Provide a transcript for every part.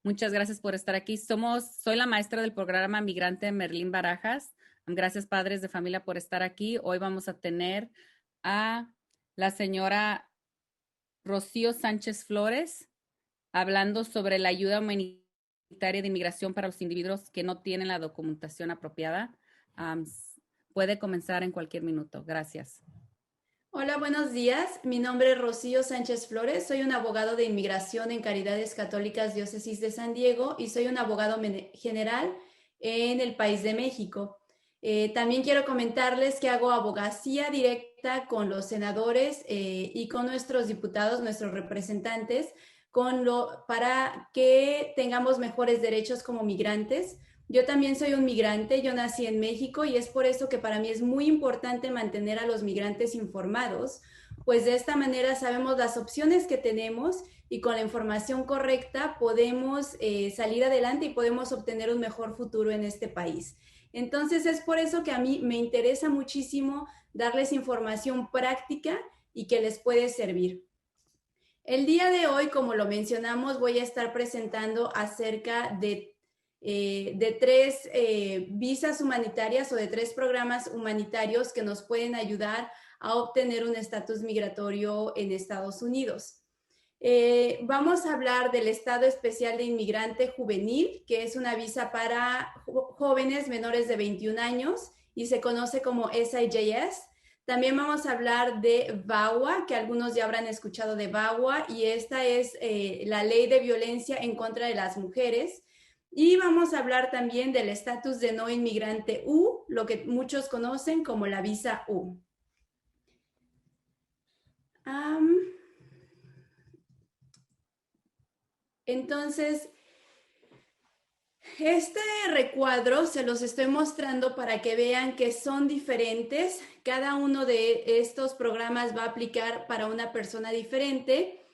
Muchas gracias por estar aquí. Soy la maestra del programa Migrante Merlín Barajas. Gracias, padres de familia, por estar aquí. Hoy vamos a tener a la señora Rocío Sánchez Flores hablando sobre la ayuda humanitaria de inmigración para los individuos que no tienen la documentación apropiada. Am, Puede comenzar en cualquier minuto. Gracias. Hola, buenos días. Mi nombre es Rocío Sánchez Flores. Soy un abogado de inmigración en Caridades Católicas Diócesis de San Diego y soy un abogado general en el país de México. También quiero comentarles que hago abogacía directa con los senadores y con nuestros diputados, nuestros representantes, para que tengamos mejores derechos como migrantes. Yo también soy un migrante, yo nací en México y es por eso que para mí es muy importante mantener a los migrantes informados, pues de esta manera sabemos las opciones que tenemos y con la información correcta podemos salir adelante y podemos obtener un mejor futuro en este país. Entonces es por eso que a mí me interesa muchísimo darles información práctica y que les puede servir. El día de hoy, como lo mencionamos, voy a estar presentando acerca de tres visas humanitarias o de tres programas humanitarios que nos pueden ayudar a obtener un estatus migratorio en Estados Unidos. Vamos a hablar del Estado Especial de Inmigrante Juvenil, que es una visa para jóvenes menores de 21 años y se conoce como SIJS. También vamos a hablar de VAWA, que algunos ya habrán escuchado de VAWA, y esta es la ley de violencia en contra de las mujeres. Y vamos a hablar también del estatus de no inmigrante U, lo que muchos conocen como la visa U. Entonces, este recuadro se los estoy mostrando para que vean que son diferentes. Cada uno de estos programas va a aplicar para una persona diferente.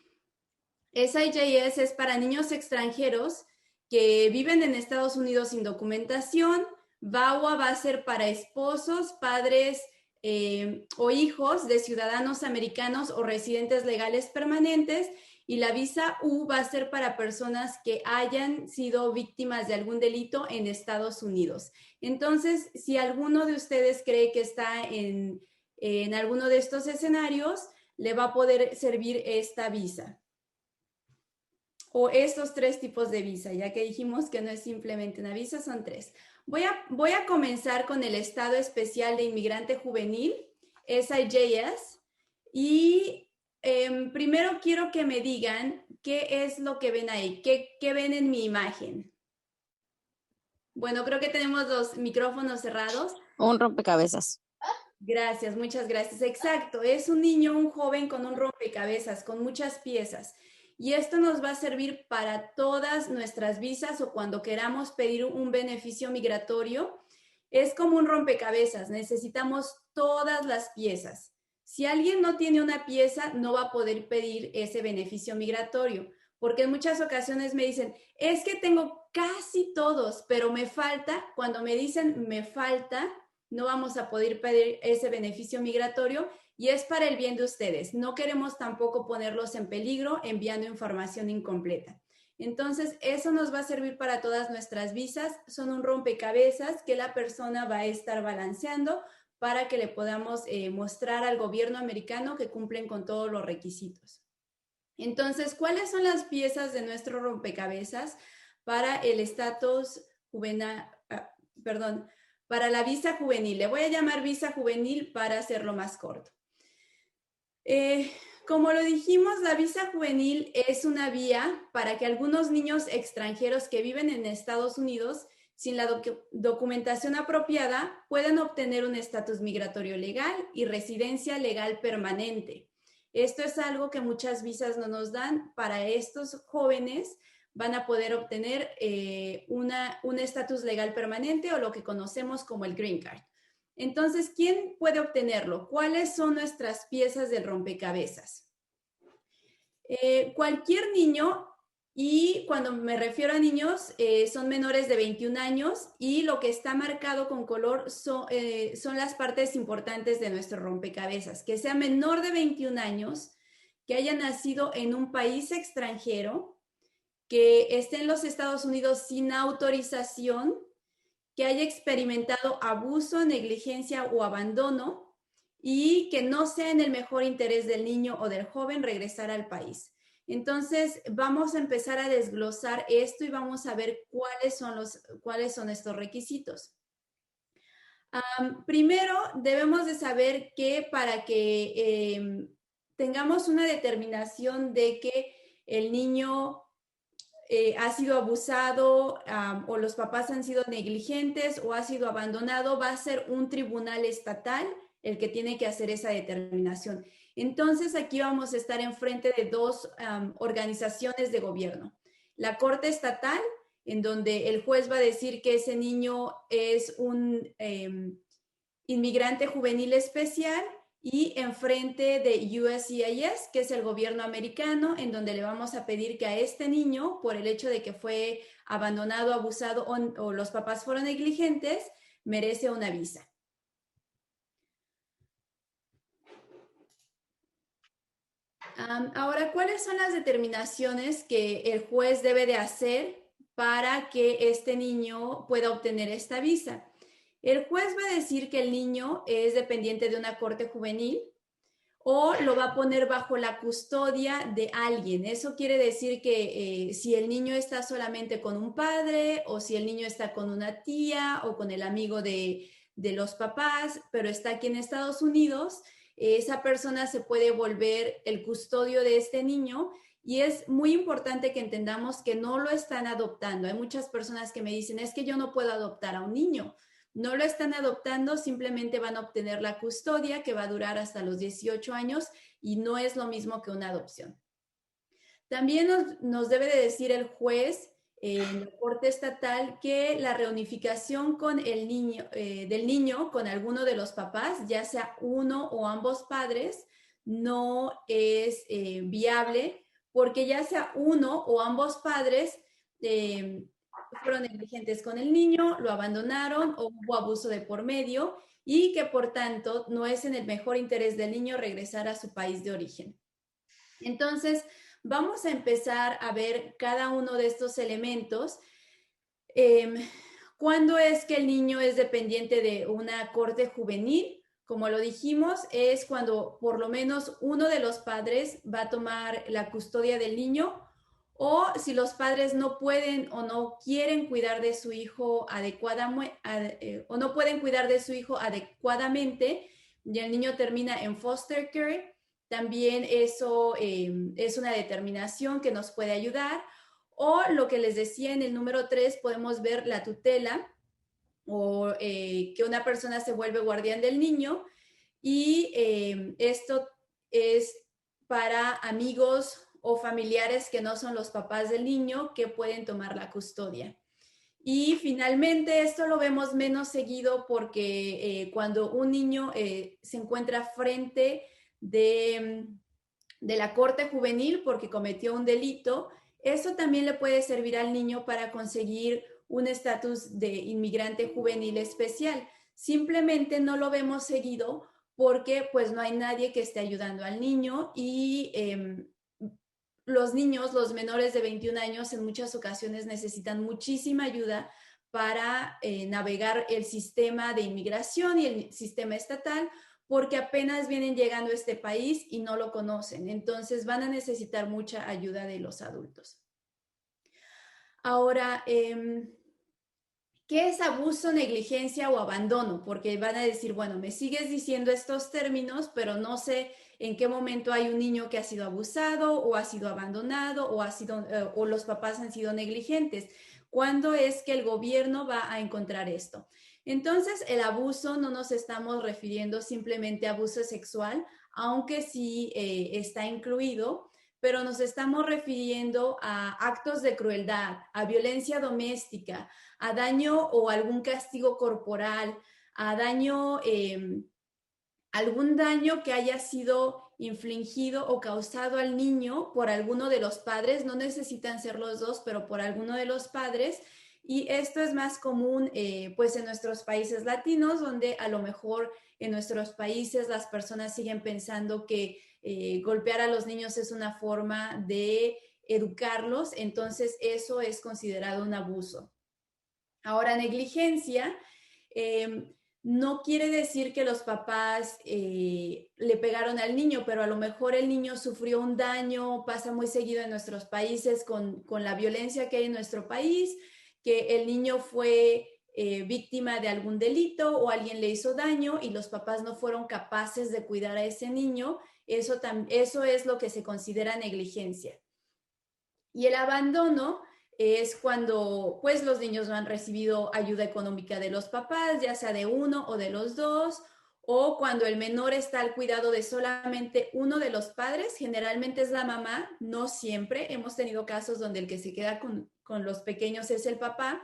SIJS es para niños extranjeros que viven en Estados Unidos sin documentación. VAWA va a ser para esposos, padres o hijos de ciudadanos americanos o residentes legales permanentes. Y la visa U va a ser para personas que hayan sido víctimas de algún delito en Estados Unidos. Entonces, si alguno de ustedes cree que está en alguno de estos escenarios, le va a poder servir esta visa o estos tres tipos de visa, ya que dijimos que no es simplemente una visa, son tres. Voy a comenzar con el Estado Especial de Inmigrante Juvenil, SIJS, y primero quiero que me digan qué es lo que ven ahí, qué ven en mi imagen. Bueno, creo que tenemos los micrófonos cerrados. Un rompecabezas. Gracias, muchas gracias. Exacto, es un niño, un joven con un rompecabezas, con muchas piezas. Y esto nos va a servir para todas nuestras visas o cuando queramos pedir un beneficio migratorio. Es como un rompecabezas, necesitamos todas las piezas. Si alguien no tiene una pieza, no va a poder pedir ese beneficio migratorio, porque en muchas ocasiones me dicen, es que tengo casi todos, pero me falta. Cuando me dicen me falta, no vamos a poder pedir ese beneficio migratorio y es para el bien de ustedes. No queremos tampoco ponerlos en peligro enviando información incompleta. Entonces, eso nos va a servir para todas nuestras visas. Son un rompecabezas que la persona va a estar balanceando para que le podamos mostrar al gobierno americano que cumplen con todos los requisitos. Entonces, ¿cuáles son las piezas de nuestro rompecabezas para el estatus juvenil? Para la visa juvenil. Le voy a llamar visa juvenil para hacerlo más corto. Como lo dijimos, la visa juvenil es una vía para que algunos niños extranjeros que viven en Estados Unidos sin la documentación apropiada puedan obtener un estatus migratorio legal y residencia legal permanente. Esto es algo que muchas visas no nos dan. Para estos jóvenes van a poder obtener un estatus legal permanente o lo que conocemos como el Green Card. Entonces, ¿quién puede obtenerlo? ¿Cuáles son nuestras piezas del rompecabezas? Cualquier niño, y cuando me refiero a niños, son menores de 21 años y lo que está marcado con color son las partes importantes de nuestro rompecabezas. Que sea menor de 21 años, que haya nacido en un país extranjero, que esté en los Estados Unidos sin autorización, que haya experimentado abuso, negligencia o abandono y que no sea en el mejor interés del niño o del joven regresar al país. Entonces, vamos a empezar a desglosar esto y vamos a ver cuáles son estos requisitos. Primero, debemos de saber que para que tengamos una determinación de que el niño ha sido abusado o los papás han sido negligentes o ha sido abandonado, va a ser un tribunal estatal el que tiene que hacer esa determinación. Entonces, aquí vamos a estar enfrente de dos organizaciones de gobierno. La Corte Estatal, en donde el juez va a decir que ese niño es un inmigrante juvenil especial, y enfrente de USCIS, que es el gobierno americano, en donde le vamos a pedir que a este niño, por el hecho de que fue abandonado, abusado o los papás fueron negligentes, merece una visa. Ahora, ¿cuáles son las determinaciones que el juez debe de hacer para que este niño pueda obtener esta visa? El juez va a decir que el niño es dependiente de una corte juvenil o lo va a poner bajo la custodia de alguien. Eso quiere decir que si el niño está solamente con un padre o si el niño está con una tía o con el amigo de los papás, pero está aquí en Estados Unidos, esa persona se puede volver el custodio de este niño. Y es muy importante que entendamos que no lo están adoptando. Hay muchas personas que me dicen, es que yo no puedo adoptar a un niño. No lo están adoptando, simplemente van a obtener la custodia que va a durar hasta los 18 años y no es lo mismo que una adopción. También nos debe de decir el juez en la Corte Estatal que la reunificación con el niño, del niño con alguno de los papás, ya sea uno o ambos padres, no es viable porque ya sea uno o ambos padres fueron negligentes con el niño, lo abandonaron o hubo abuso de por medio y que por tanto no es en el mejor interés del niño regresar a su país de origen. Entonces, vamos a empezar a ver cada uno de estos elementos. ¿Cuándo es que el niño es dependiente de una corte juvenil? Como lo dijimos, es cuando por lo menos uno de los padres va a tomar la custodia del niño o si los padres no pueden o no quieren cuidar de su hijo o no pueden cuidar de su hijo adecuadamente y el niño termina en foster care. También eso es una determinación que nos puede ayudar. O lo que les decía en el número 3, podemos ver la tutela o que una persona se vuelve guardián del niño y esto es para amigos o familiares que no son los papás del niño que pueden tomar la custodia. Y finalmente esto lo vemos menos seguido porque cuando un niño se encuentra frente de la corte juvenil porque cometió un delito, eso también le puede servir al niño para conseguir un estatus de inmigrante juvenil especial. Simplemente no lo vemos seguido porque pues no hay nadie que esté ayudando al niño y los niños, los menores de 21 años, en muchas ocasiones necesitan muchísima ayuda para navegar el sistema de inmigración y el sistema estatal, porque apenas vienen llegando a este país y no lo conocen. Entonces van a necesitar mucha ayuda de los adultos. Ahora, ¿qué es abuso, negligencia o abandono? Porque van a decir, bueno, me sigues diciendo estos términos, pero no sé en qué momento hay un niño que ha sido abusado o ha sido abandonado o los papás han sido negligentes. ¿Cuándo es que el gobierno va a encontrar esto? Entonces, el abuso no nos estamos refiriendo simplemente a abuso sexual, aunque sí está incluido, pero nos estamos refiriendo a actos de crueldad, a violencia doméstica, a daño o algún castigo corporal, a daño, algún daño que haya sido infligido o causado al niño por alguno de los padres, no necesitan ser los dos, pero por alguno de los padres. Y esto es más común pues en nuestros países latinos, donde a lo mejor en nuestros países las personas siguen pensando que golpear a los niños es una forma de educarlos, entonces eso es considerado un abuso. Ahora, negligencia no quiere decir que los papás le pegaron al niño, pero a lo mejor el niño sufrió un daño, pasa muy seguido en nuestros países con la violencia que hay en nuestro país, que el niño fue víctima de algún delito o alguien le hizo daño y los papás no fueron capaces de cuidar a ese niño. Eso es lo que se considera negligencia. Y el abandono es cuando pues los niños no han recibido ayuda económica de los papás, ya sea de uno o de los dos, o cuando el menor está al cuidado de solamente uno de los padres, generalmente es la mamá, no siempre. Hemos tenido casos donde el que se queda con los pequeños es el papá,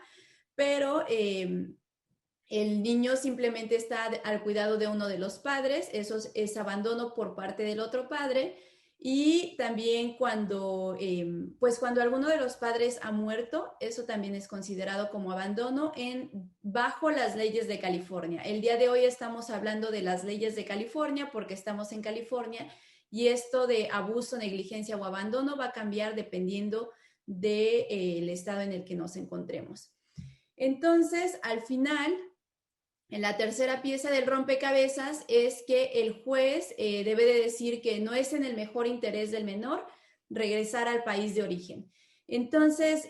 pero el niño simplemente está al cuidado de uno de los padres, eso es abandono por parte del otro padre. Y también pues cuando alguno de los padres ha muerto, eso también es considerado como abandono bajo las leyes de California. El día de hoy estamos hablando de las leyes de California porque estamos en California y esto de abuso, negligencia o abandono va a cambiar dependiendo del estado en el que nos encontremos. Entonces, al final, en la tercera pieza del rompecabezas es que el juez debe de decir que no es en el mejor interés del menor regresar al país de origen. Entonces,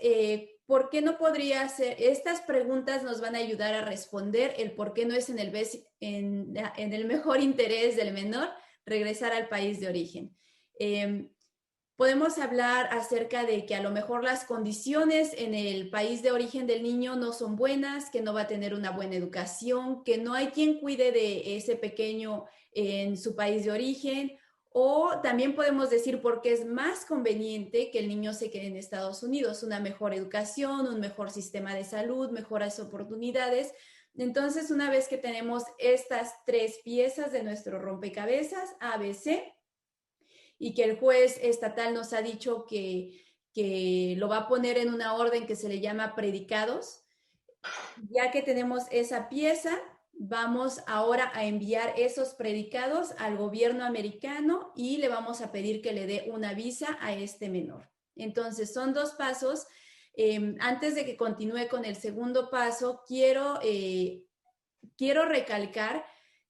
¿por qué no podría ser? Estas preguntas nos van a ayudar a responder el por qué no es en el mejor interés del menor regresar al país de origen. Podemos hablar acerca de que a lo mejor las condiciones en el país de origen del niño no son buenas, que no va a tener una buena educación, que no hay quien cuide de ese pequeño en su país de origen, o también podemos decir por qué es más conveniente que el niño se quede en Estados Unidos, una mejor educación, un mejor sistema de salud, mejores oportunidades. Entonces, una vez que tenemos estas tres piezas de nuestro rompecabezas, ABC, y que el juez estatal nos ha dicho que lo va a poner en una orden que se le llama predicados. Ya que tenemos esa pieza, vamos ahora a enviar esos predicados al gobierno americano y le vamos a pedir que le dé una visa a este menor. Entonces, son dos pasos. Antes de que continúe con el segundo paso, quiero recalcar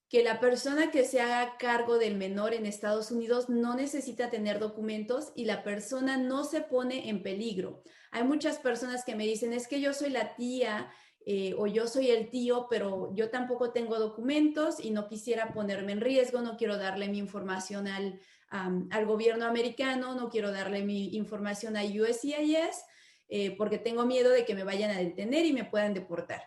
que la persona que se haga cargo del menor en Estados Unidos no necesita tener documentos y la persona no se pone en peligro. Hay muchas personas que me dicen, es que yo soy la tía o yo soy el tío, pero yo tampoco tengo documentos y no quisiera ponerme en riesgo, no quiero darle mi información al gobierno americano, no quiero darle mi información a USCIS porque tengo miedo de que me vayan a detener y me puedan deportar.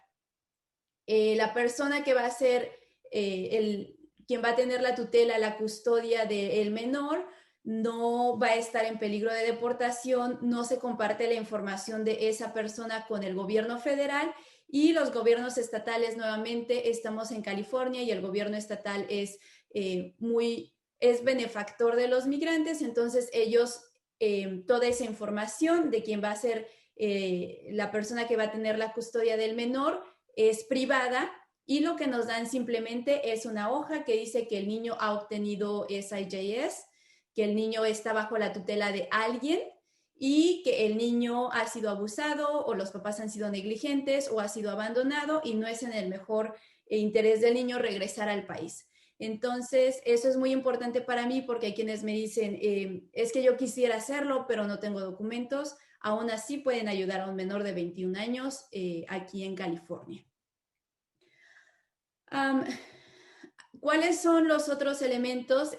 La persona que va a ser quien va a tener la tutela, la custodia del menor, no va a estar en peligro de deportación, no se comparte la información de esa persona con el gobierno federal y los gobiernos estatales, nuevamente estamos en California y el gobierno estatal es benefactor de los migrantes, entonces ellos, toda esa información de quién va a ser la persona que va a tener la custodia del menor, es privada y lo que nos dan simplemente es una hoja que dice que el niño ha obtenido SIJS, que el niño está bajo la tutela de alguien y que el niño ha sido abusado o los papás han sido negligentes o ha sido abandonado y no es en el mejor interés del niño regresar al país. Entonces, eso es muy importante para mí porque hay quienes me dicen, es que yo quisiera hacerlo, pero no tengo documentos. Aún así pueden ayudar a un menor de 21 años aquí en California. ¿Cuáles son los otros elementos?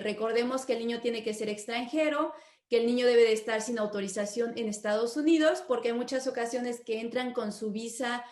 Recordemos que el niño tiene que ser extranjero, que el niño debe de estar sin autorización en Estados Unidos, porque hay muchas ocasiones que entran con su visa,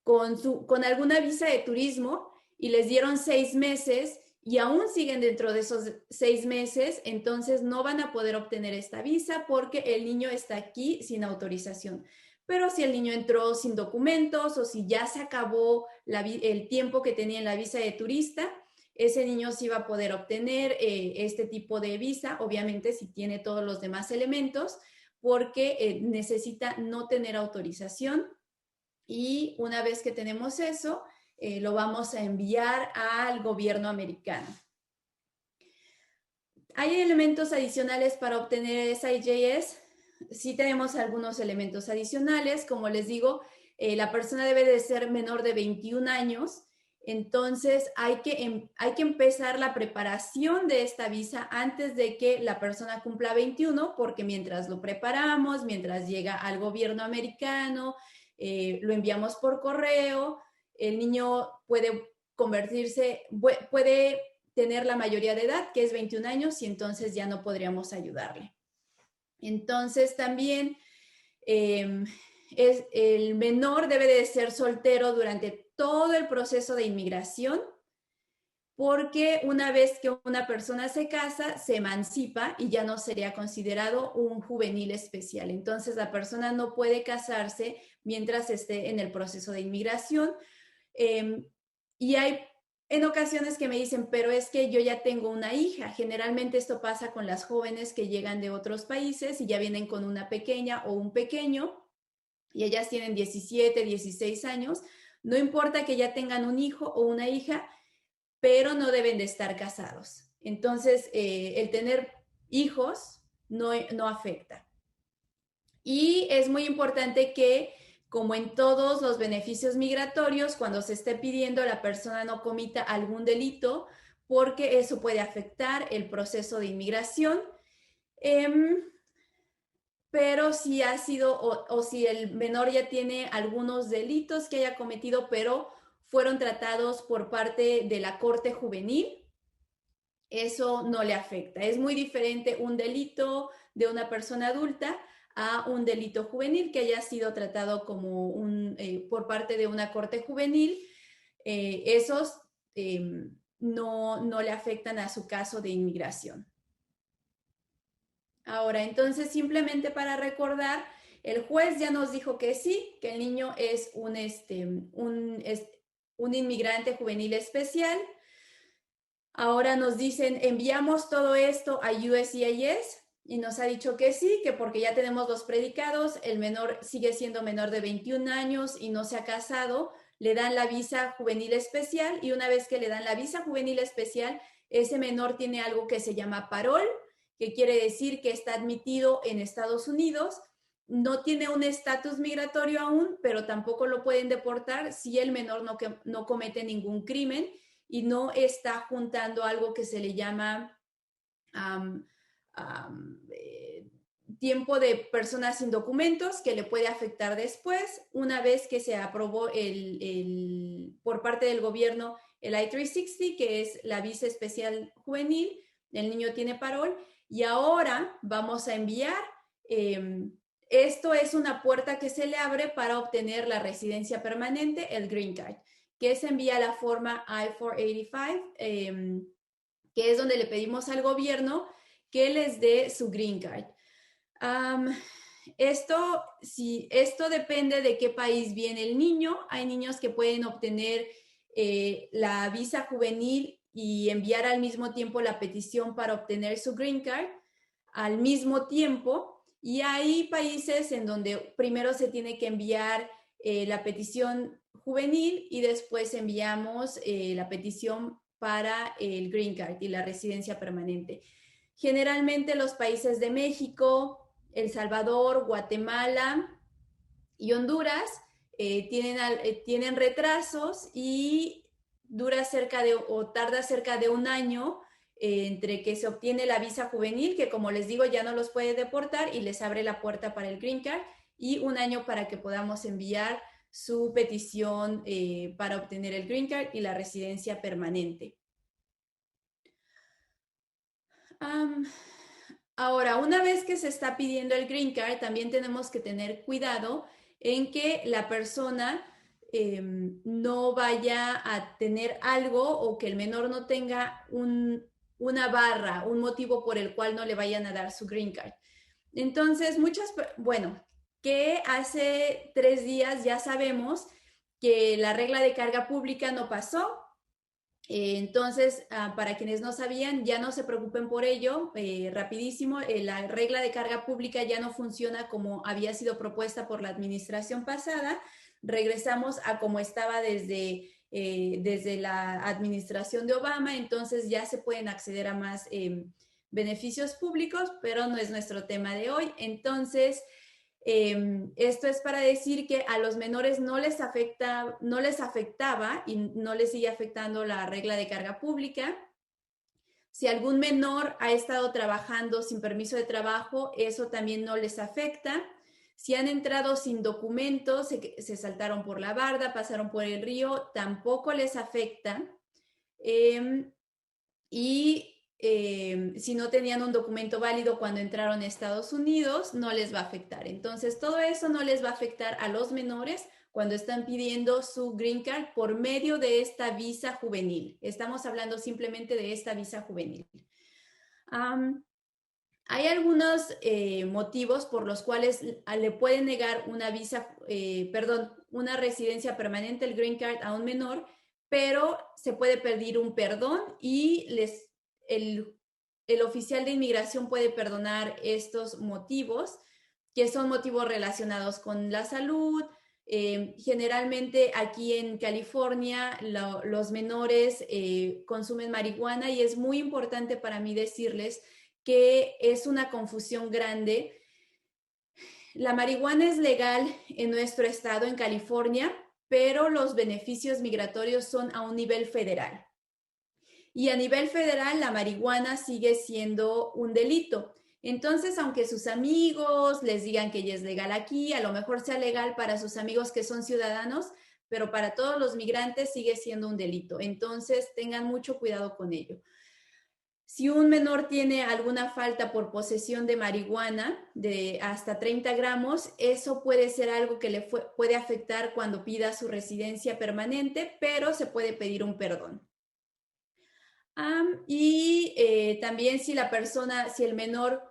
con alguna visa de turismo y les dieron 6 meses y aún siguen dentro de esos 6 meses, entonces no van a poder obtener esta visa porque el niño está aquí sin autorización. Pero si el niño entró sin documentos o si ya se acabó el tiempo que tenía en la visa de turista, ese niño sí va a poder obtener este tipo de visa, obviamente si tiene todos los demás elementos, porque necesita no tener autorización. Y una vez que tenemos eso, lo vamos a enviar al gobierno americano. hay elementos adicionales para obtener SIJS. Sí tenemos algunos elementos adicionales. Como les digo, la persona debe de ser menor de 21 años. Entonces, hay que empezar la preparación de esta visa antes de que la persona cumpla 21, porque mientras lo preparamos, mientras llega al gobierno americano, lo enviamos por correo, el niño puede puede tener la mayoría de edad, que es 21 años, y entonces ya no podríamos ayudarle. Entonces, también el menor debe de ser soltero durante todo el proceso de inmigración, porque una vez que una persona se casa, se emancipa y ya no sería considerado un juvenil especial. Entonces, la persona no puede casarse mientras esté en el proceso de inmigración. Y hay en ocasiones que me dicen, pero es que yo ya tengo una hija. Generalmente esto pasa con las jóvenes que llegan de otros países y ya vienen con una pequeña o un pequeño, y ellas tienen 17, 16 años. No importa que ya tengan un hijo o una hija, pero no deben de estar casados. Entonces, el tener hijos no afecta. Y es muy importante que, como en todos los beneficios migratorios, cuando se esté pidiendo, la persona no comita algún delito, porque eso puede afectar el proceso de inmigración. Pero si ha sido, o si el menor ya tiene algunos delitos que haya cometido, pero fueron tratados por parte de la Corte Juvenil, eso no le afecta. Es muy diferente un delito de una persona adulta a un delito juvenil que haya sido tratado como por parte de una corte juvenil. Esos no le afectan a su caso de inmigración. Ahora, entonces, simplemente para recordar, el juez ya nos dijo que sí, que el niño es un inmigrante juvenil especial. Ahora nos dicen, enviamos todo esto a USCIS y nos ha dicho que sí, que porque ya tenemos los predicados, el menor sigue siendo menor de 21 años y no se ha casado, le dan la visa juvenil especial, y una vez que le dan la visa juvenil especial, ese menor tiene algo que se llama parol, que quiere decir que está admitido en Estados Unidos. No tiene un estatus migratorio aún, pero tampoco lo pueden deportar si el menor no comete ningún crimen y no está juntando algo que se le llama tiempo de personas sin documentos, que le puede afectar después. Una vez que se aprobó por parte del gobierno el I-360, que es la visa especial juvenil, el niño tiene parol, y ahora vamos a enviar, esto es una puerta que se le abre para obtener la residencia permanente, el Green Card, que se envía la forma I-485, que es donde le pedimos al gobierno que les dé su Green Card. Esto depende de qué país viene el niño. Hay niños que pueden obtener la visa juvenil y enviar al mismo tiempo la petición para obtener su Green Card al mismo tiempo. Y hay países en donde primero se tiene que enviar la petición juvenil y después enviamos la petición para el Green Card y la residencia permanente. Generalmente los países de México, El Salvador, Guatemala y Honduras tienen retrasos y tarda cerca de un año entre que se obtiene la visa juvenil, que como les digo ya no los puede deportar y les abre la puerta para el Green Card, y un año para que podamos enviar su petición para obtener el Green Card y la residencia permanente. Ahora, una vez que se está pidiendo el Green Card, también tenemos que tener cuidado en que la persona no vaya a tener algo, o que el menor no tenga una barra, un motivo por el cual no le vayan a dar su Green Card. Entonces, que hace 3 días ya sabemos que la regla de carga pública no pasó. Entonces, para quienes no sabían, ya no se preocupen por ello, rapidísimo, la regla de carga pública ya no funciona como había sido propuesta por la administración pasada. Regresamos a como estaba desde la administración de Obama. Entonces ya se pueden acceder a más beneficios públicos, pero no es nuestro tema de hoy. Entonces, esto es para decir que a los menores no les afectaba y no les sigue afectando la regla de carga pública. Si algún menor ha estado trabajando sin permiso de trabajo, eso también no les afecta. Si han entrado sin documentos, se saltaron por la barda, pasaron por el río, tampoco les afecta. Si no tenían un documento válido cuando entraron a Estados Unidos, no les va a afectar. Entonces, todo eso no les va a afectar a los menores cuando están pidiendo su green card por medio de esta visa juvenil. Estamos hablando simplemente de esta visa juvenil. Hay algunos motivos por los cuales le pueden negar una residencia permanente, el green card, a un menor, pero se puede pedir un perdón y el oficial de inmigración puede perdonar estos motivos, que son motivos relacionados con la salud. Generalmente aquí en California los menores consumen marihuana y es muy importante para mí decirles que es una confusión grande. La marihuana es legal en nuestro estado, en California, pero los beneficios migratorios son a un nivel federal. Y a nivel federal, la marihuana sigue siendo un delito. Entonces, aunque sus amigos les digan que ya es legal aquí, a lo mejor sea legal para sus amigos que son ciudadanos, pero para todos los migrantes sigue siendo un delito. Entonces, tengan mucho cuidado con ello. Si un menor tiene alguna falta por posesión de marihuana de hasta 30 gramos, eso puede ser algo que le puede afectar cuando pida su residencia permanente, pero se puede pedir un perdón. También si el menor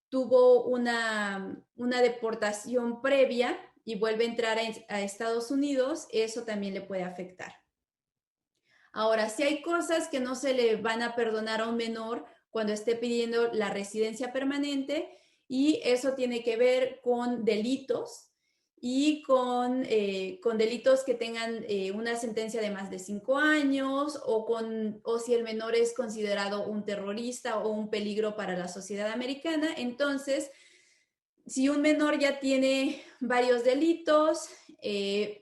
tuvo una deportación previa y vuelve a entrar a Estados Unidos, eso también le puede afectar. Ahora, si hay cosas que no se le van a perdonar a un menor cuando esté pidiendo la residencia permanente, y eso tiene que ver con delitos y con delitos que tengan una sentencia de más de 5 años o si el menor es considerado un terrorista o un peligro para la sociedad americana. Entonces, si un menor ya tiene varios delitos,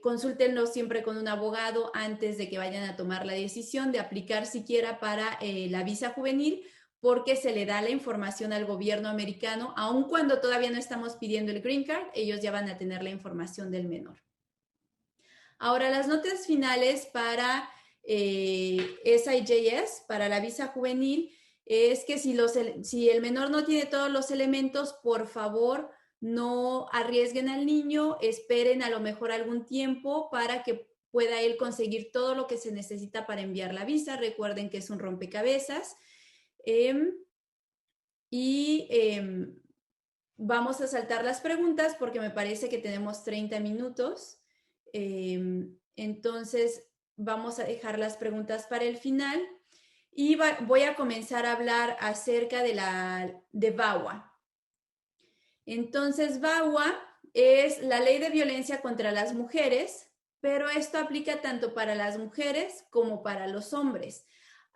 consúltenlo siempre con un abogado antes de que vayan a tomar la decisión de aplicar siquiera para la visa juvenil, porque se le da la información al gobierno americano, aun cuando todavía no estamos pidiendo el green card, ellos ya van a tener la información del menor. Ahora, las notas finales para SIJS, para la visa juvenil, es que si el menor no tiene todos los elementos, por favor, no arriesguen al niño, esperen a lo mejor algún tiempo para que pueda él conseguir todo lo que se necesita para enviar la visa. Recuerden que es un rompecabezas. Vamos a saltar las preguntas porque me parece que tenemos 30 minutos. Entonces, vamos a dejar las preguntas para el final. Y voy a comenzar a hablar acerca de VAWA. Entonces, VAWA es la ley de violencia contra las mujeres, pero esto aplica tanto para las mujeres como para los hombres.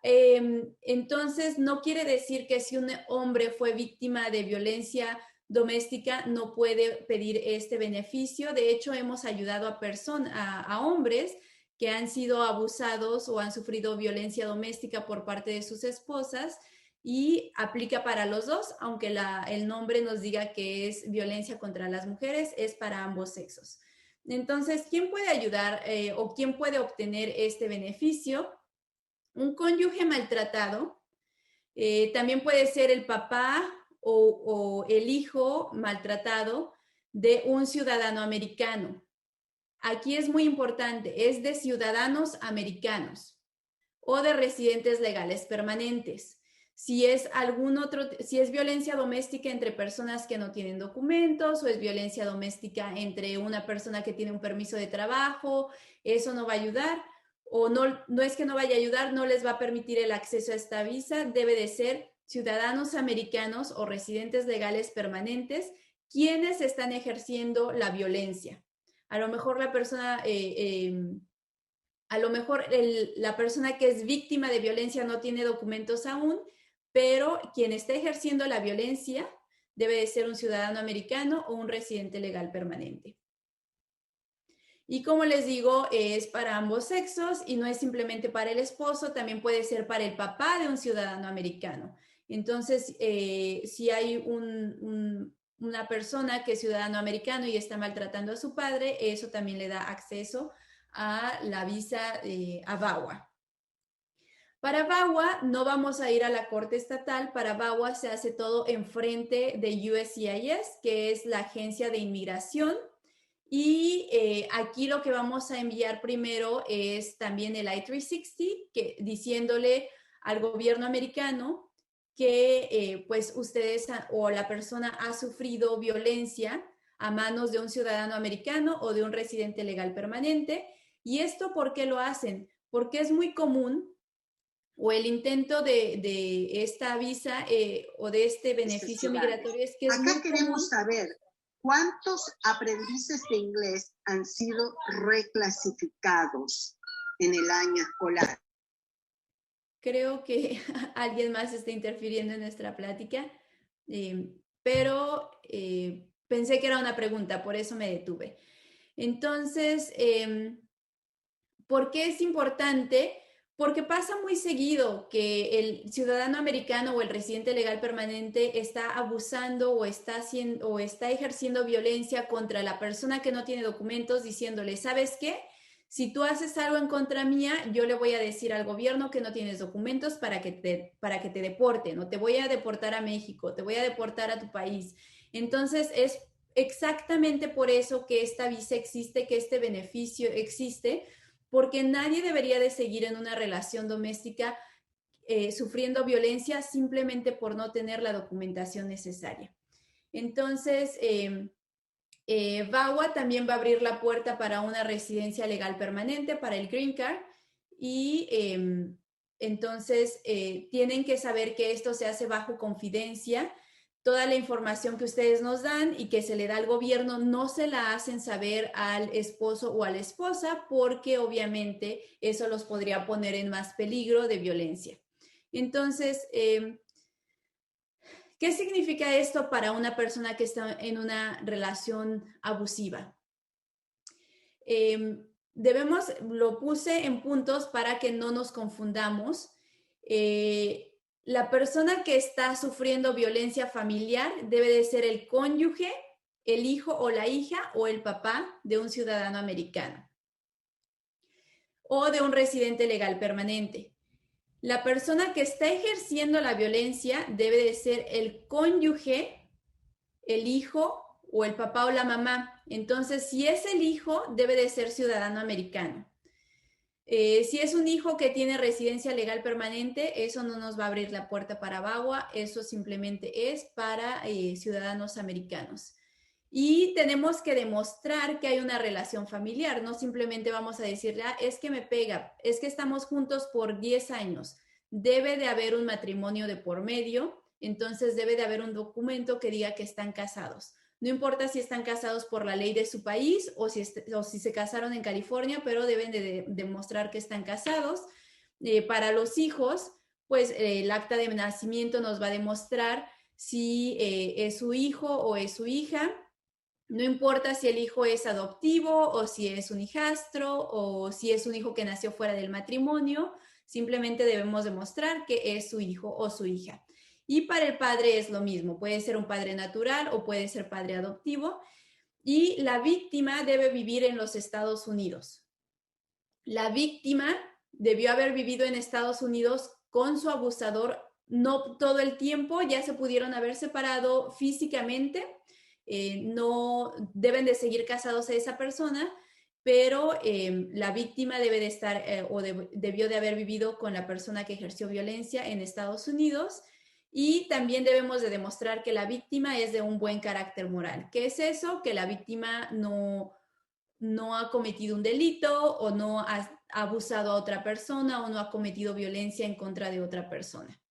Entonces, no quiere decir que si un hombre fue víctima de violencia doméstica no puede pedir este beneficio. De hecho, hemos ayudado a hombres que han sido abusados o han sufrido violencia doméstica por parte de sus esposas, y aplica para los dos, aunque el nombre nos diga que es violencia contra las mujeres, es para ambos sexos. Entonces, ¿quién puede ayudar o quién puede obtener este beneficio? Un cónyuge maltratado, también puede ser el papá o el hijo maltratado de un ciudadano americano. Aquí es muy importante, es de ciudadanos americanos o de residentes legales permanentes. Si es violencia doméstica entre personas que no tienen documentos, o es violencia doméstica entre una persona que tiene un permiso de trabajo, eso no va a ayudar. O no es que no vaya a ayudar, no les va a permitir el acceso a esta visa. Debe de ser ciudadanos americanos o residentes legales permanentes quienes están ejerciendo la violencia. A lo mejor la persona la persona que es víctima de violencia no tiene documentos aún, pero quien está ejerciendo la violencia debe de ser un ciudadano americano o un residente legal permanente. Y como les digo, es para ambos sexos y no es simplemente para el esposo, también puede ser para el papá de un ciudadano americano. Entonces, si hay una persona que es ciudadano americano y está maltratando a su padre, eso también le da acceso a la visa a VAWA. Para VAWA no vamos a ir a la corte estatal, para VAWA se hace todo enfrente de USCIS, que es la agencia de inmigración. Y aquí lo que vamos a enviar primero es también el I-360, diciéndole al gobierno americano que pues ustedes o la persona ha sufrido violencia a manos de un ciudadano americano o de un residente legal permanente. ¿Y esto por qué lo hacen? Porque es muy común, o el intento de esta visa o de este beneficio migratorio es que es acá muy queremos común saber cuántos aprendices de inglés han sido reclasificados en el año escolar. Creo que alguien más está interfiriendo en nuestra plática, pero pensé que era una pregunta, por eso me detuve. Entonces, ¿por qué es importante? Porque pasa muy seguido que el ciudadano americano o el residente legal permanente está abusando o está ejerciendo violencia contra la persona que no tiene documentos, diciéndole, ¿sabes qué? Si tú haces algo en contra mía, yo le voy a decir al gobierno que no tienes documentos para que te deporten, o te voy a deportar a México, te voy a deportar a tu país. Entonces, es exactamente por eso que esta visa existe, que este beneficio existe, porque nadie debería de seguir en una relación doméstica sufriendo violencia simplemente por no tener la documentación necesaria. Entonces, VAWA también va a abrir la puerta para una residencia legal permanente, para el Green Card, y entonces tienen que saber que esto se hace bajo confidencia. Toda la información que ustedes nos dan y que se le da al gobierno no se la hacen saber al esposo o a la esposa, porque obviamente eso los podría poner en más peligro de violencia. Entonces, ¿qué significa esto para una persona que está en una relación abusiva? Lo puse en puntos para que no nos confundamos. La persona que está sufriendo violencia familiar debe de ser el cónyuge, el hijo o la hija o el papá de un ciudadano americano o de un residente legal permanente. La persona que está ejerciendo la violencia debe de ser el cónyuge, el hijo o el papá o la mamá. Entonces, si es el hijo, debe de ser ciudadano americano. Si es un hijo que tiene residencia legal permanente, eso no nos va a abrir la puerta para VAWA, eso simplemente es para ciudadanos americanos. Y tenemos que demostrar que hay una relación familiar, no simplemente vamos a decirle, es que me pega, es que estamos juntos por 10 años. Debe de haber un matrimonio de por medio, entonces debe de haber un documento que diga que están casados. No importa si están casados por la ley de su país o si se casaron en California, pero deben de demostrar que están casados. Para los hijos, pues el acta de nacimiento nos va a demostrar si es su hijo o es su hija. No importa si el hijo es adoptivo o si es un hijastro o si es un hijo que nació fuera del matrimonio, simplemente debemos demostrar que es su hijo o su hija. Y para el padre es lo mismo, puede ser un padre natural o puede ser padre adoptivo. Y la víctima debe vivir en los Estados Unidos. La víctima debió haber vivido en Estados Unidos con su abusador no todo el tiempo, ya se pudieron haber separado físicamente, no deben de seguir casados a esa persona, pero la víctima debe de estar debió de haber vivido con la persona que ejerció violencia en Estados Unidos. Y también debemos de demostrar que la víctima es de un buen carácter moral. ¿Qué es eso? Que la víctima no ha cometido un delito o no ha abusado a otra persona o no ha cometido violencia en contra de otra persona.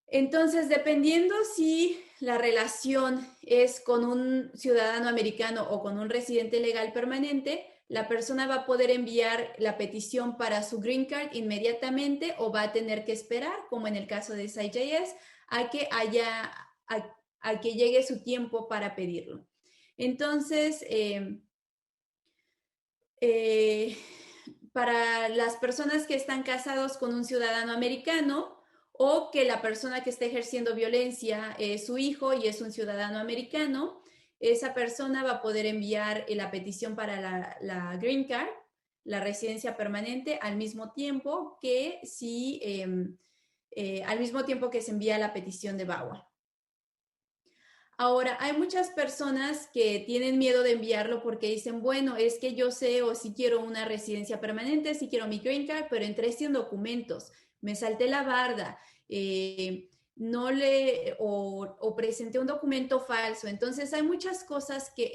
Entonces, dependiendo si la relación es con un ciudadano americano o con un residente legal permanente, la persona va a poder enviar la petición para su green card inmediatamente o va a tener que esperar, como en el caso de SIJS, a que a que llegue su tiempo para pedirlo. Entonces, para las personas que están casados con un ciudadano americano o que la persona que está ejerciendo violencia es su hijo y es un ciudadano americano, esa persona va a poder enviar la petición para la green card, la residencia permanente, al mismo tiempo que al mismo tiempo que se envía la petición de VAWA. Ahora, hay muchas personas que tienen miedo de enviarlo porque dicen, bueno, es que yo sé o si quiero una residencia permanente, si quiero mi green card, pero entré sin documentos, me salté la barda, o presenté un documento falso. Entonces, hay muchas cosas que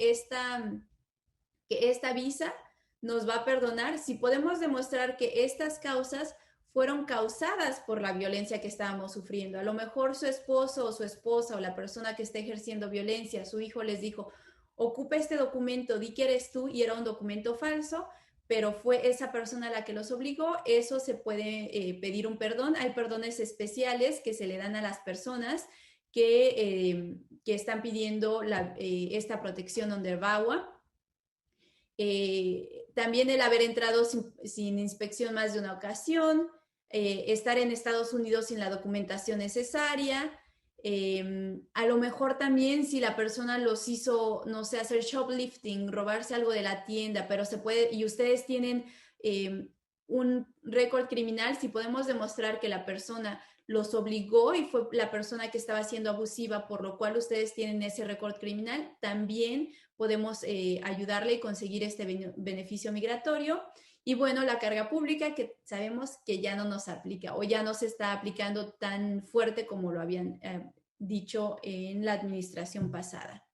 esta visa nos va a perdonar si podemos demostrar que estas causas fueron causadas por la violencia que estábamos sufriendo. A lo mejor su esposo o su esposa o la persona que está ejerciendo violencia, su hijo les dijo, ocupa este documento, di que eres tú, y era un documento falso, pero fue esa persona la que los obligó. Eso se puede pedir un perdón. Hay perdones especiales que se le dan a las personas que están pidiendo esta protección under VAWA. También el haber entrado sin inspección más de una ocasión, estar en Estados Unidos sin la documentación necesaria, a lo mejor también si la persona los hizo, no sé, hacer shoplifting, robarse algo de la tienda, pero se puede, y ustedes tienen un récord criminal, si podemos demostrar que la persona los obligó y fue la persona que estaba siendo abusiva, por lo cual ustedes tienen ese récord criminal, también podemos ayudarle y conseguir este beneficio migratorio. Y bueno, la carga pública, que sabemos que ya no nos aplica o ya no se está aplicando tan fuerte como lo habían dicho en la administración pasada.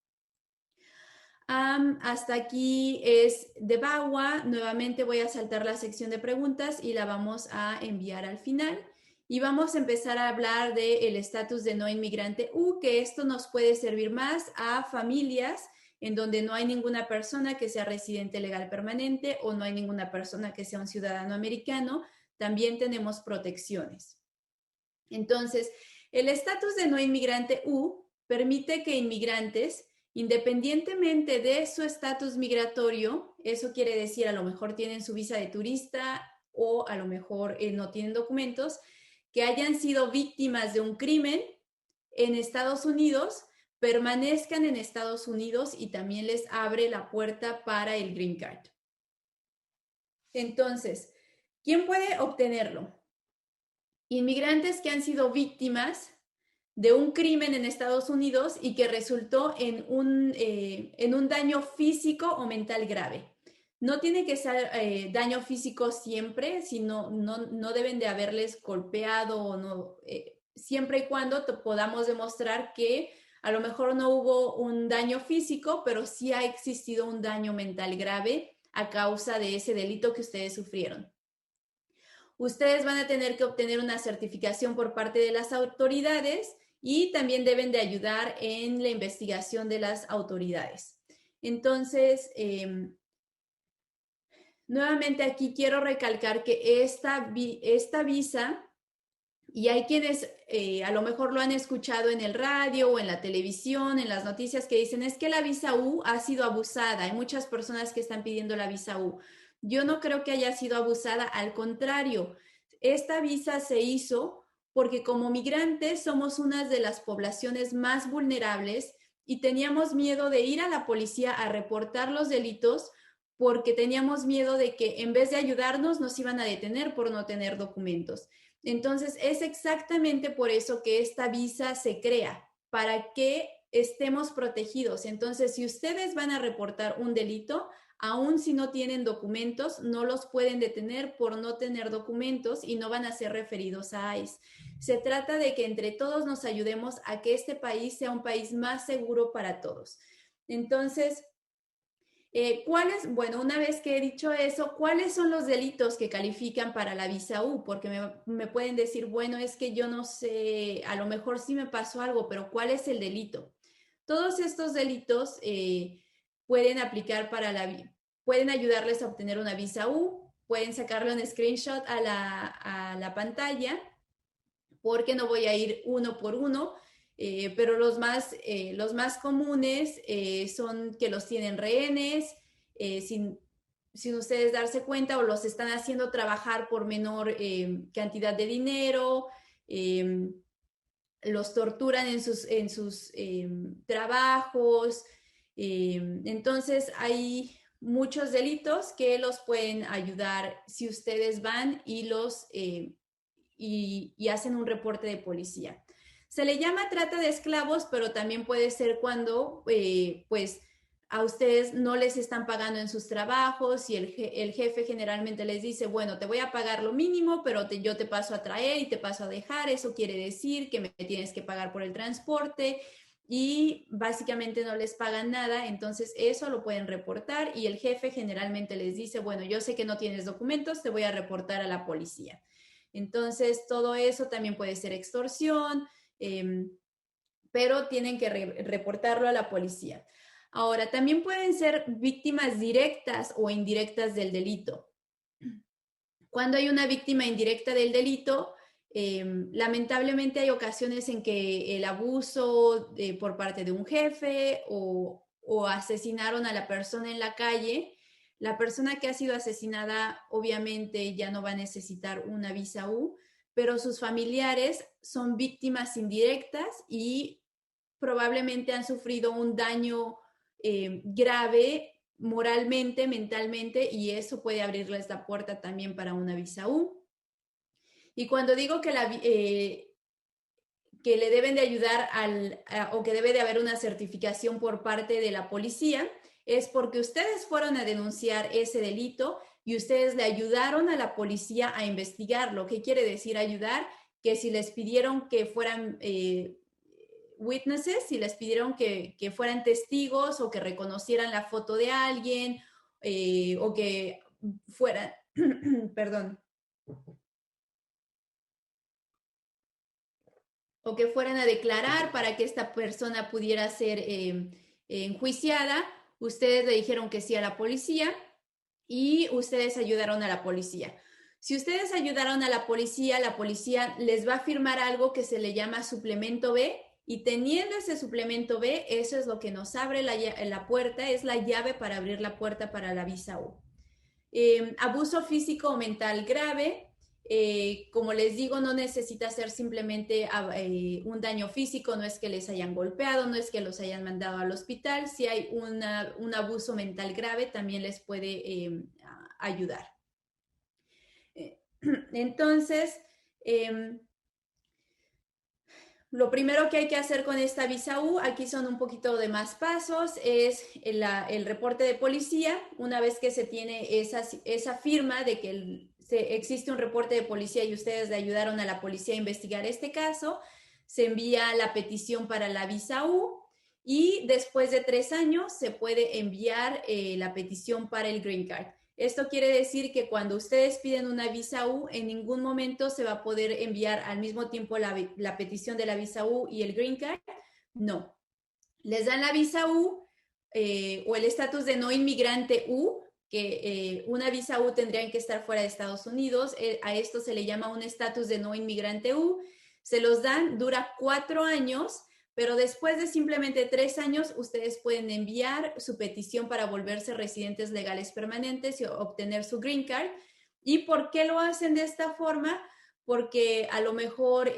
Hasta aquí es de VAWA. Nuevamente voy a saltar la sección de preguntas y la vamos a enviar al final. Y vamos a empezar a hablar del estatus de no inmigrante U, que esto nos puede servir más a familias en donde no hay ninguna persona que sea residente legal permanente o no hay ninguna persona que sea un ciudadano americano. También tenemos protecciones. Entonces, el estatus de no inmigrante U permite que inmigrantes, independientemente de su estatus migratorio, eso quiere decir a lo mejor tienen su visa de turista o a lo mejor no tienen documentos, que hayan sido víctimas de un crimen en Estados Unidos, permanezcan en Estados Unidos y también les abre la puerta para el green card. Entonces, ¿quién puede obtenerlo? Inmigrantes que han sido víctimas de un crimen en Estados Unidos y que resultó en un daño físico o mental grave. No tiene que ser daño físico siempre, sino no deben de haberles golpeado o no, siempre y cuando podamos demostrar que a lo mejor no hubo un daño físico, pero sí ha existido un daño mental grave a causa de ese delito que ustedes sufrieron. Ustedes van a tener que obtener una certificación por parte de las autoridades y también deben de ayudar en la investigación de las autoridades. Entonces, nuevamente aquí quiero recalcar que esta visa, y hay quienes a lo mejor lo han escuchado en el radio o en la televisión, en las noticias, que dicen, es que la visa U ha sido abusada. Hay muchas personas que están pidiendo la visa U. Yo no creo que haya sido abusada, al contrario, esta visa se hizo porque como migrantes somos una de las poblaciones más vulnerables y teníamos miedo de ir a la policía a reportar los delitos porque teníamos miedo de que en vez de ayudarnos nos iban a detener por no tener documentos. Entonces, es exactamente por eso que esta visa se crea, para que estemos protegidos. Entonces, si ustedes van a reportar un delito, aun si no tienen documentos, no los pueden detener por no tener documentos y no van a ser referidos a ICE. Se trata de que entre todos nos ayudemos a que este país sea un país más seguro para todos. Entonces, bueno, una vez que he dicho eso, ¿cuáles son los delitos que califican para la visa U? Porque me pueden decir, bueno, es que yo no sé, a lo mejor sí me pasó algo, pero ¿cuál es el delito? Todos estos delitos pueden aplicar para pueden ayudarles a obtener una visa U, pueden sacarle un screenshot a la pantalla, porque no voy a ir uno por uno, pero los más comunes son que los tienen rehenes, sin ustedes darse cuenta, o los están haciendo trabajar por menor cantidad de dinero, los torturan en sus trabajos. Entonces hay muchos delitos que los pueden ayudar si ustedes van y y hacen un reporte de policía. Se le llama trata de esclavos, pero también puede ser cuando pues a ustedes no les están pagando en sus trabajos y el jefe generalmente les dice, bueno, te voy a pagar lo mínimo, pero yo te paso a traer y te paso a dejar. Eso quiere decir que me tienes que pagar por el transporte y básicamente no les pagan nada. Entonces eso lo pueden reportar y el jefe generalmente les dice, bueno, yo sé que no tienes documentos, te voy a reportar a la policía. Entonces todo eso también puede ser extorsión, pero tienen que reportarlo a la policía. Ahora, también pueden ser víctimas directas o indirectas del delito. Cuando hay una víctima indirecta del delito, lamentablemente hay ocasiones en que el abuso por parte de un jefe o asesinaron a la persona en la calle. La persona que ha sido asesinada obviamente ya no va a necesitar una visa U, pero sus familiares son víctimas indirectas y probablemente han sufrido un daño grave moralmente, mentalmente, y eso puede abrirles la puerta también para una visa U. Y cuando digo que le deben de ayudar o que debe de haber una certificación por parte de la policía, es porque ustedes fueron a denunciar ese delito y ustedes le ayudaron a la policía a investigarlo. ¿Qué quiere decir ayudar? Que si les pidieron que fueran witnesses, si les pidieron que fueran testigos o que reconocieran la foto de alguien o que fueran, perdón, o que fueran a declarar para que esta persona pudiera ser enjuiciada, ustedes le dijeron que sí a la policía y ustedes ayudaron a la policía. Si ustedes ayudaron a la policía les va a firmar algo que se le llama suplemento B, y teniendo ese suplemento B, eso es lo que nos abre la puerta, es la llave para abrir la puerta para la visa U. Abuso físico o mental grave, como les digo, no necesita ser simplemente un daño físico, no es que les hayan golpeado, no es que los hayan mandado al hospital. Si hay un abuso mental grave, también les puede ayudar. Entonces, lo primero que hay que hacer con esta visa U, aquí son un poquito de más pasos, es el reporte de policía. Una vez que se tiene esa firma de que existe un reporte de policía y ustedes le ayudaron a la policía a investigar este caso, se envía la petición para la visa U y después de 3 años se puede enviar la petición para el Green Card. Esto quiere decir que cuando ustedes piden una visa U, en ningún momento se va a poder enviar al mismo tiempo la petición de la visa U y el Green Card. No. Les dan la visa U o el estatus de no inmigrante U, que una visa U tendrían que estar fuera de Estados Unidos. A esto se le llama un estatus de no inmigrante U. Se los dan, dura 4 años. Pero después de simplemente 3 años, ustedes pueden enviar su petición para volverse residentes legales permanentes y obtener su Green Card. ¿Y por qué lo hacen de esta forma? Porque a lo mejor,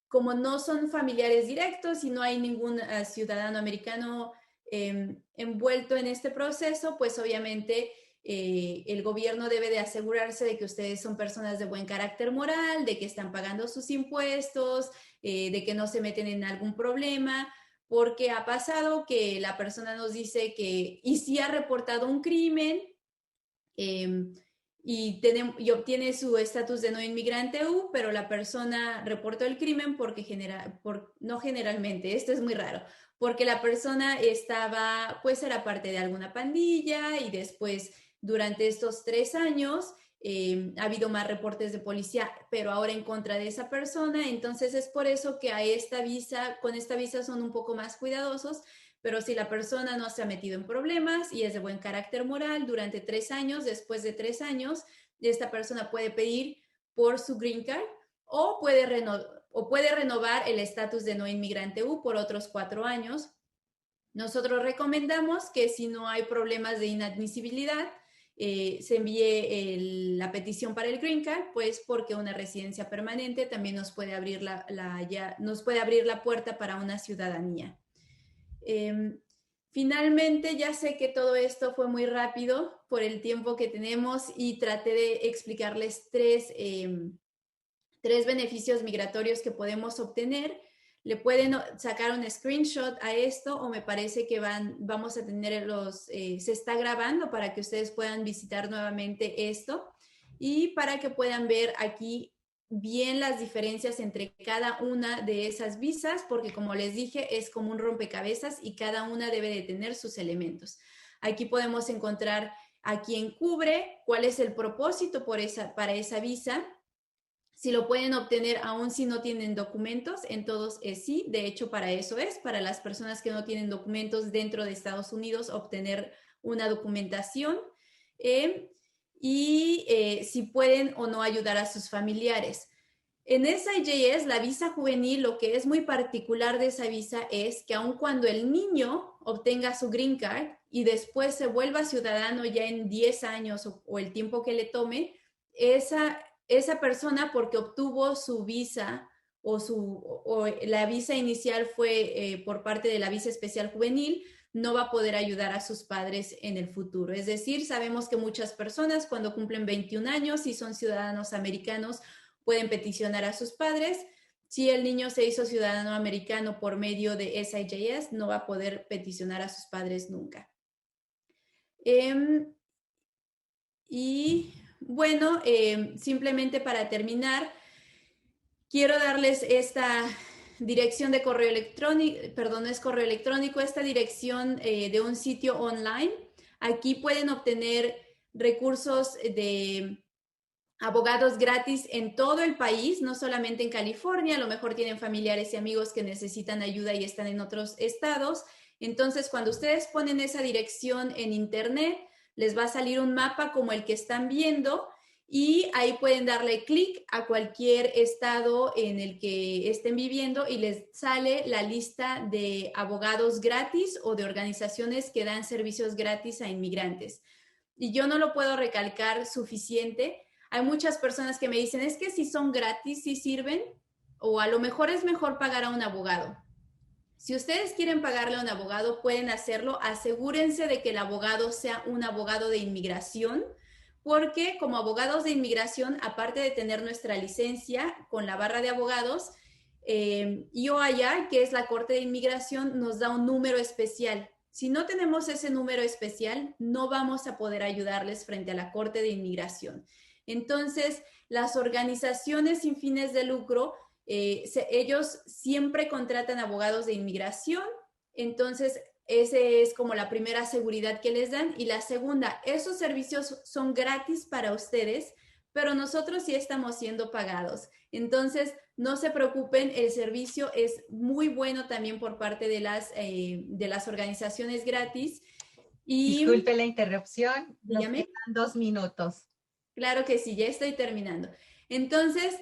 como no son familiares directos y no hay ningún ciudadano americano envuelto en este proceso, pues obviamente el gobierno debe de asegurarse de que ustedes son personas de buen carácter moral, de que están pagando sus impuestos, de que no se meten en algún problema, porque ha pasado que la persona nos dice que, y sí ha reportado un crimen, y obtiene su estatus de no inmigrante U, pero la persona reportó el crimen porque no generalmente, esto es muy raro, porque la persona pues era parte de alguna pandilla y después durante estos 3 años ha habido más reportes de policía, pero ahora en contra de esa persona. Entonces es por eso que con esta visa son un poco más cuidadosos, pero si la persona no se ha metido en problemas y es de buen carácter moral, durante 3 años, después de 3 años, esta persona puede pedir por su green card o puede renovar el estatus de no inmigrante U por otros 4 años. Nosotros recomendamos que si no hay problemas de inadmisibilidad, se envíe la petición para el Green Card, pues porque una residencia permanente también nos puede abrir nos puede abrir la puerta para una ciudadanía. Finalmente, ya sé que todo esto fue muy rápido por el tiempo que tenemos y traté de explicarles tres beneficios migratorios que podemos obtener. Le pueden sacar un screenshot a esto o me parece que vamos a tener se está grabando para que ustedes puedan visitar nuevamente esto y para que puedan ver aquí bien las diferencias entre cada una de esas visas, porque como les dije, es como un rompecabezas y cada una debe de tener sus elementos. Aquí podemos encontrar a quién cubre, cuál es el propósito para esa visa, si lo pueden obtener aún si no tienen documentos, en todos es sí. De hecho, para eso es, para las personas que no tienen documentos dentro de Estados Unidos, obtener una documentación. Si pueden o no ayudar a sus familiares. En SIJS, la visa juvenil, lo que es muy particular de esa visa es que aun cuando el niño obtenga su green card y después se vuelva ciudadano ya en 10 años o el tiempo que le tome, esa persona, porque obtuvo su visa o la visa inicial fue por parte de la visa especial juvenil, no va a poder ayudar a sus padres en el futuro. Es decir, sabemos que muchas personas cuando cumplen 21 años y son ciudadanos americanos pueden peticionar a sus padres. Si el niño se hizo ciudadano americano por medio de SIJS, no va a poder peticionar a sus padres nunca. Bueno, simplemente para terminar, quiero darles esta dirección de correo electrónico, perdón, no es correo electrónico, esta dirección de un sitio online. Aquí pueden obtener recursos de abogados gratis en todo el país, no solamente en California. A lo mejor tienen familiares y amigos que necesitan ayuda y están en otros estados. Entonces, cuando ustedes ponen esa dirección en internet, les va a salir un mapa como el que están viendo y ahí pueden darle clic a cualquier estado en el que estén viviendo y les sale la lista de abogados gratis o de organizaciones que dan servicios gratis a inmigrantes. Y yo no lo puedo recalcar suficiente. Hay muchas personas que me dicen, es que si son gratis, si sirven, o a lo mejor es mejor pagar a un abogado. Si ustedes quieren pagarle a un abogado, pueden hacerlo. Asegúrense de que el abogado sea un abogado de inmigración, porque como abogados de inmigración, aparte de tener nuestra licencia con la barra de abogados, IOIR, que es la Corte de Inmigración, nos da un número especial. Si no tenemos ese número especial, no vamos a poder ayudarles frente a la Corte de Inmigración. Entonces, las organizaciones sin fines de lucro, ellos siempre contratan abogados de inmigración. Entonces, esa es como la primera seguridad que les dan. Y la segunda, esos servicios son gratis para ustedes, pero nosotros sí estamos siendo pagados. Entonces, no se preocupen, el servicio es muy bueno también por parte de las organizaciones gratis. Disculpe la interrupción, dígame. Nos quedan 2 minutos. Claro que sí, ya estoy terminando. Entonces,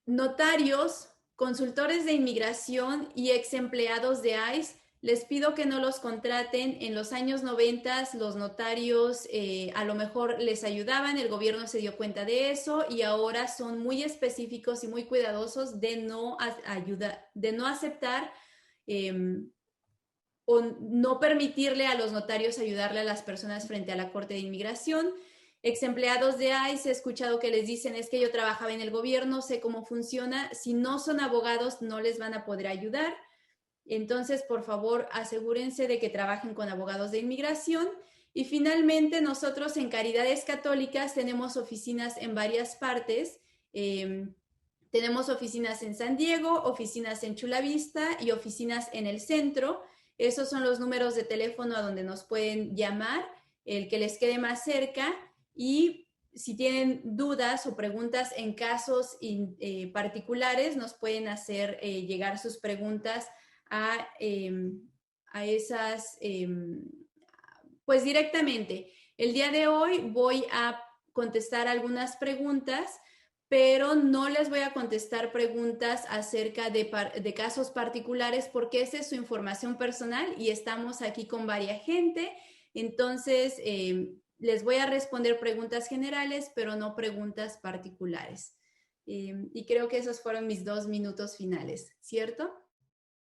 notarios, consultores de inmigración y ex empleados de ICE, les pido que no los contraten. En los años 90 los notarios a lo mejor les ayudaban, el gobierno se dio cuenta de eso y ahora son muy específicos y muy cuidadosos de no aceptar o no permitirle a los notarios ayudarle a las personas frente a la Corte de Inmigración. Ex empleados de ICE, he escuchado que les dicen, es que yo trabajaba en el gobierno, sé cómo funciona. Si no son abogados, no les van a poder ayudar. Entonces, por favor, asegúrense de que trabajen con abogados de inmigración. Y finalmente, nosotros en Caridades Católicas tenemos oficinas en varias partes. Tenemos oficinas en San Diego, oficinas en Chula Vista y oficinas en el centro. Esos son los números de teléfono a donde nos pueden llamar, el que les quede más cerca. Y si tienen dudas o preguntas en casos particulares, nos pueden hacer llegar sus preguntas a esas, pues directamente. El día de hoy voy a contestar algunas preguntas, pero no les voy a contestar preguntas acerca de casos particulares porque esa es su información personal y estamos aquí con varias gente. Entonces, les voy a responder preguntas generales, pero no preguntas particulares. Y creo que esos fueron mis 2 minutos finales, ¿cierto?